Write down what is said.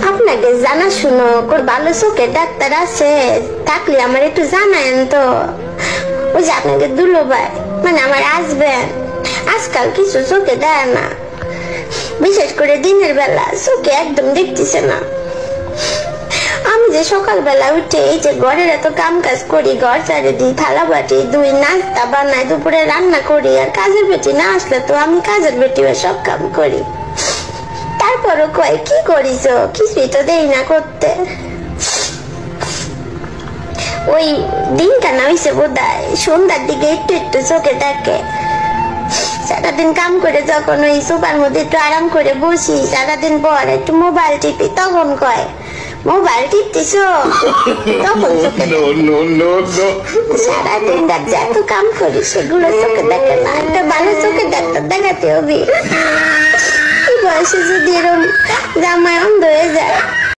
আপনাকে জানা শুনো কোন ভালো চোখের ডাক্তার আছে থাকলে আমার একটু জানায়েন তো। ওই যে আপনাকে দুলো ভাই মানে আমার আসবেন, আজকাল কিছু চোখে দেয় না, বিশেষ করে দিনের বেলা চোখে একদম দেখতেছে না। আমি যে সকালবেলা উঠে এই যে ঘরের এত কাম কাজ করি, ঘর ঝাড়ু দিই, থালা বাটি দুই, নাস্তা বানাই, দুপুরে রান্না করি, আর কাজের বেটি না আসলে তো আমি কাজের বেটি সব কাম করি, তারপরও কয় কি করিস, কিছুই তো দেই না করতে। ওই দিনটা না হইছে বোধহয় সন্ধ্যার দিকে একটু একটু চোখে দেখে। সারাদিন কাম করে যখন ওই সোফার মধ্যে একটু আরাম করে বসি, সারাদিন পর একটু মোবাইল টিপি, তখন কয় মোবাইল টিপতেছ, তখন চোখে সারাদিন রাত এত কাম করি সেগুলো চোখে দেখে না। একটা ভালো চোখে ডাক্তার দেখাতে হবে। এই বয়সে যদি এরকম জামাই অন্ধ হয়ে যায়